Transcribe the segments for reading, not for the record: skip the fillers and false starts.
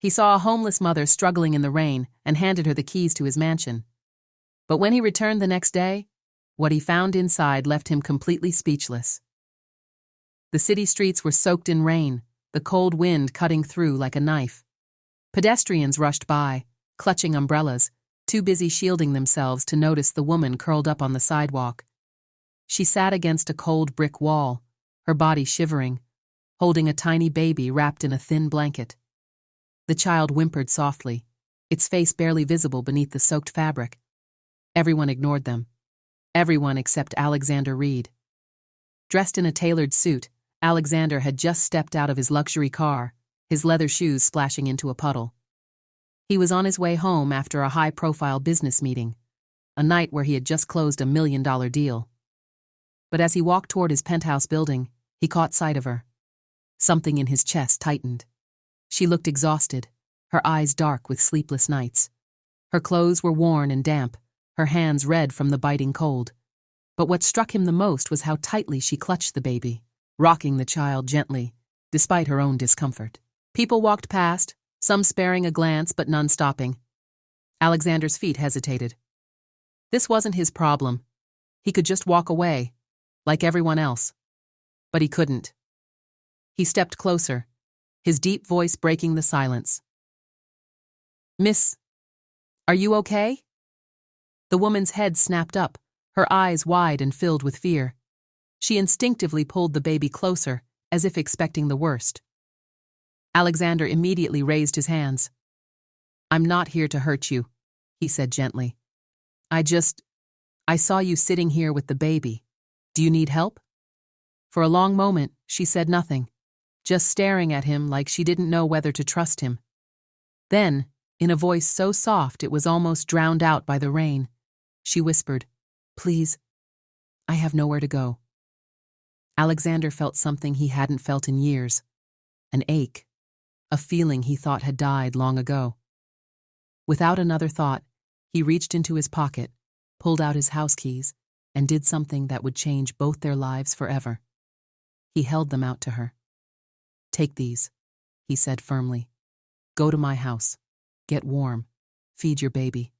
He saw a homeless mother struggling in the rain and handed her the keys to his mansion. But when he returned the next day, what he found inside left him completely speechless. The city streets were soaked in rain, the cold wind cutting through like a knife. Pedestrians rushed by, clutching umbrellas, too busy shielding themselves to notice the woman curled up on the sidewalk. She sat against a cold brick wall, her body shivering, holding a tiny baby wrapped in a thin blanket. The child whimpered softly, its face barely visible beneath the soaked fabric. Everyone ignored them. Everyone except Alexander Reid. Dressed in a tailored suit, Alexander had just stepped out of his luxury car, his leather shoes splashing into a puddle. He was on his way home after a high-profile business meeting, a night where he had just closed $1 million deal. But as he walked toward his penthouse building, he caught sight of her. Something in his chest tightened. She looked exhausted, her eyes dark with sleepless nights. Her clothes were worn and damp, her hands red from the biting cold. But what struck him the most was how tightly she clutched the baby, rocking the child gently, despite her own discomfort. People walked past, some sparing a glance but none stopping. Alexander's feet hesitated. This wasn't his problem. He could just walk away, like everyone else. But he couldn't. He stepped closer, his deep voice breaking the silence. "Miss, are you okay?" The woman's head snapped up, her eyes wide and filled with fear. She instinctively pulled the baby closer, as if expecting the worst. Alexander immediately raised his hands. "I'm not here to hurt you," he said gently. I saw you sitting here with the baby. Do you need help?" For a long moment, she said nothing, just staring at him like she didn't know whether to trust him. Then, in a voice so soft it was almost drowned out by the rain, she whispered, "Please, I have nowhere to go." Alexander felt something he hadn't felt in years, an ache, a feeling he thought had died long ago. Without another thought, he reached into his pocket, pulled out his house keys, and did something that would change both their lives forever. He held them out to her. "Take these," he said firmly. "Go to my house. Get warm. Feed your baby.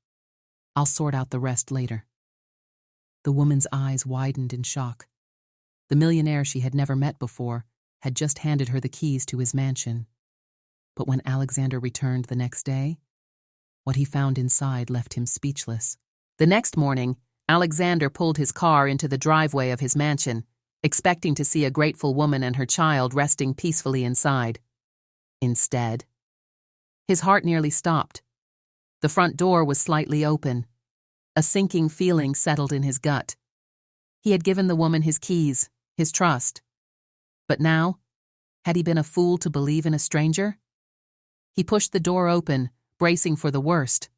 I'll sort out the rest later." The woman's eyes widened in shock. The millionaire she had never met before had just handed her the keys to his mansion. But when Alexander returned the next day, what he found inside left him speechless. The next morning, Alexander pulled his car into the driveway of his mansion, expecting to see a grateful woman and her child resting peacefully inside. Instead, his heart nearly stopped. The front door was slightly open. A sinking feeling settled in his gut. He had given the woman his keys, his trust. But now, had he been a fool to believe in a stranger? He pushed the door open, bracing for the worst.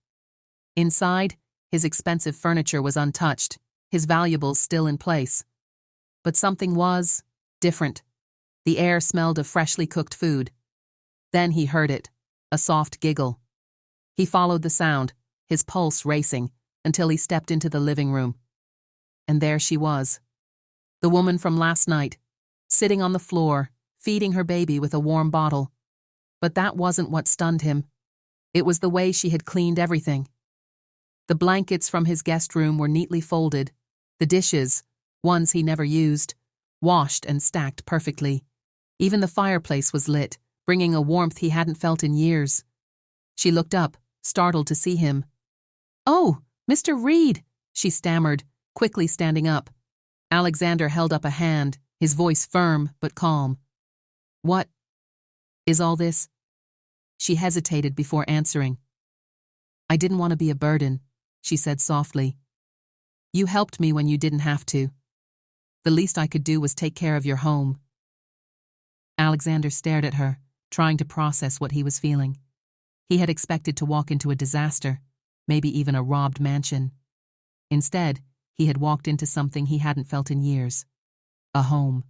Inside, his expensive furniture was untouched, his valuables still in place. But something was different. The air smelled of freshly cooked food. Then he heard it, a soft giggle. He followed the sound, his pulse racing, until he stepped into the living room. And there she was, the woman from last night, sitting on the floor, feeding her baby with a warm bottle. But that wasn't what stunned him. It was the way she had cleaned everything. The blankets from his guest room were neatly folded, the dishes, ones he never used, washed and stacked perfectly. Even the fireplace was lit, bringing a warmth he hadn't felt in years. She looked up, startled to see him. "Oh, Mr. Reid," she stammered, quickly standing up. Alexander held up a hand, his voice firm but calm. "What is all this?" She hesitated before answering. "I didn't want to be a burden," she said softly. "You helped me when you didn't have to. The least I could do was take care of your home." Alexander stared at her, trying to process what he was feeling. He had expected to walk into a disaster, maybe even a robbed mansion. Instead, he had walked into something he hadn't felt in years, a home.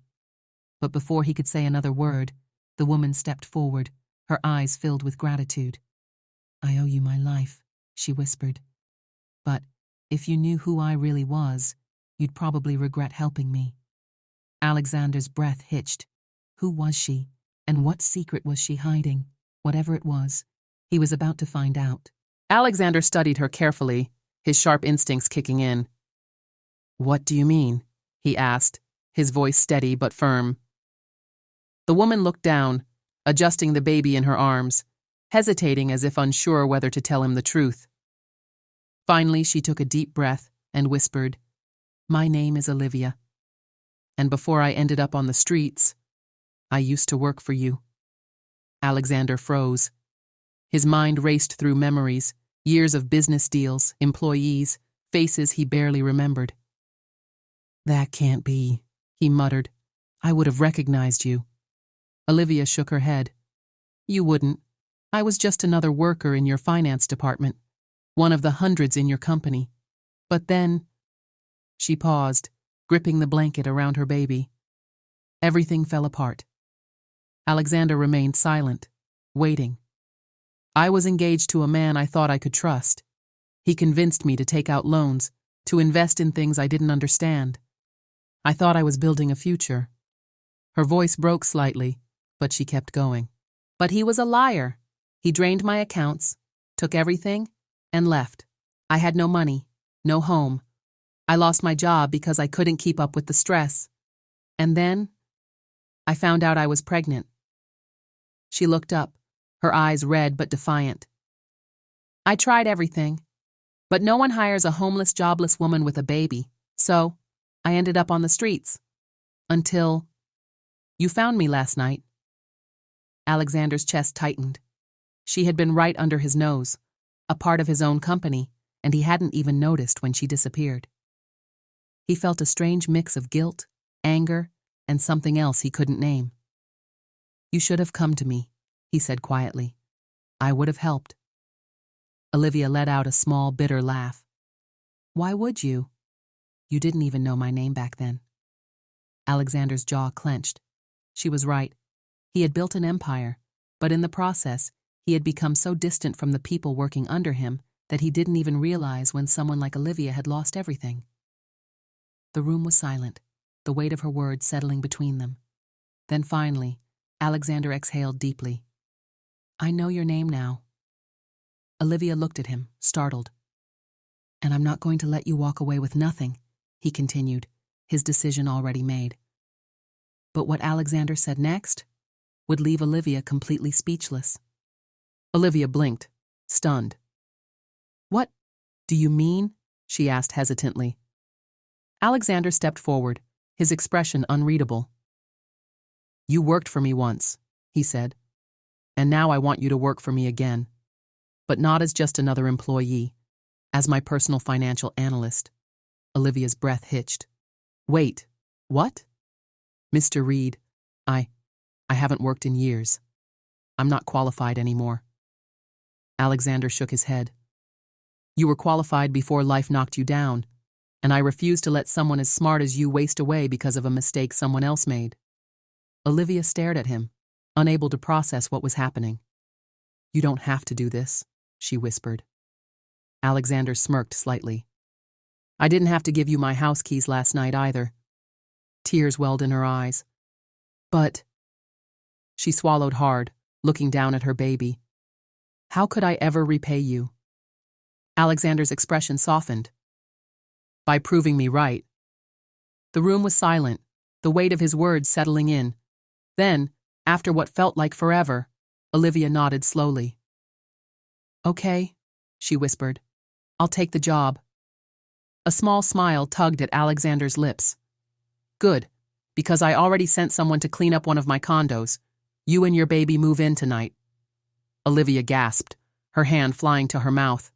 But before he could say another word, the woman stepped forward, her eyes filled with gratitude. "I owe you my life," she whispered. "But if you knew who I really was, you'd probably regret helping me." Alexander's breath hitched. Who was she, and what secret was she hiding? Whatever it was, He was about to find out. Alexander studied her carefully, his sharp instincts kicking in. "What do you mean?" he asked, his voice steady but firm. The woman looked down, adjusting the baby in her arms, hesitating as if unsure whether to tell him the truth. Finally, she took a deep breath and whispered, "My name is Olivia. And before I ended up on the streets, I used to work for you." Alexander froze. His mind raced through memories, years of business deals, employees, faces he barely remembered. "That can't be," he muttered. "I would have recognized you." Olivia shook her head. "You wouldn't. I was just another worker in your finance department, one of the hundreds in your company. But then—" She paused, gripping the blanket around her baby. Everything fell apart. Alexander remained silent, waiting. "I was engaged to a man I thought I could trust. He convinced me to take out loans, to invest in things I didn't understand. I thought I was building a future." Her voice broke slightly, but she kept going. "But he was a liar. He drained my accounts, took everything, and left. I had no money, no home. I lost my job because I couldn't keep up with the stress. And then I found out I was pregnant." She looked up, her eyes red but defiant. "I tried everything, but no one hires a homeless, jobless woman with a baby, so I ended up on the streets. Until you found me last night." Alexander's chest tightened. She had been right under his nose, a part of his own company, and he hadn't even noticed when she disappeared. He felt a strange mix of guilt, anger, and something else he couldn't name. "You should have come to me," he said quietly. "I would have helped." Olivia let out a small, bitter laugh. "Why would you? You didn't even know my name back then." Alexander's jaw clenched. She was right. He had built an empire, but in the process, he had become so distant from the people working under him that he didn't even realize when someone like Olivia had lost everything. The room was silent, the weight of her words settling between them. Then finally, Alexander exhaled deeply. "I know your name now." Olivia looked at him, startled. "And I'm not going to let you walk away with nothing," he continued, his decision already made. But what Alexander said next would leave Olivia completely speechless. Olivia blinked, stunned. "What do you mean?" she asked hesitantly. Alexander stepped forward, his expression unreadable. "You worked for me once," he said, "and now I want you to work for me again. But not as just another employee, as my personal financial analyst." Olivia's breath hitched. "Wait, what?" "Mr. Reid, I haven't worked in years. I'm not qualified anymore." Alexander shook his head. "You were qualified before life knocked you down, and I refuse to let someone as smart as you waste away because of a mistake someone else made." Olivia stared at him, unable to process what was happening. "You don't have to do this," she whispered. Alexander smirked slightly. "I didn't have to give you my house keys last night either." Tears welled in her eyes. "But—" She swallowed hard, looking down at her baby. "How could I ever repay you?" Alexander's expression softened. "By proving me right." The room was silent, the weight of his words settling in. Then, after what felt like forever, Olivia nodded slowly. "Okay," she whispered. "I'll take the job." A small smile tugged at Alexander's lips. "Good, because I already sent someone to clean up one of my condos. You and your baby move in tonight." Olivia gasped, her hand flying to her mouth.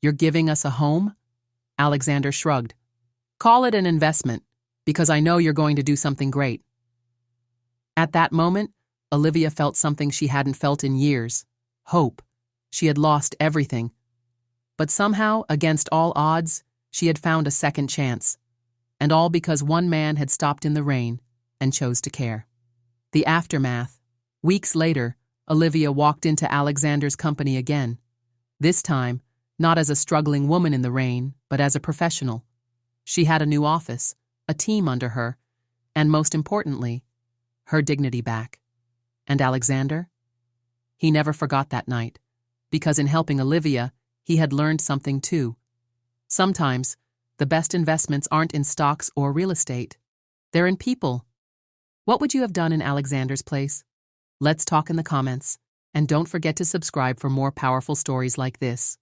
"You're giving us a home?" Alexander shrugged. "Call it an investment, because I know you're going to do something great." At that moment, Olivia felt something she hadn't felt in years. Hope. She had lost everything. But somehow, against all odds, she had found a second chance. And all because one man had stopped in the rain and chose to care. The aftermath. Weeks later, Olivia walked into Alexander's company again. This time, not as a struggling woman in the rain, but as a professional. She had a new office, a team under her, and most importantly, her dignity back. And Alexander? He never forgot that night, because in helping Olivia, he had learned something too. Sometimes, the best investments aren't in stocks or real estate. They're in people. What would you have done in Alexander's place? Let's talk in the comments. And don't forget to subscribe for more powerful stories like this.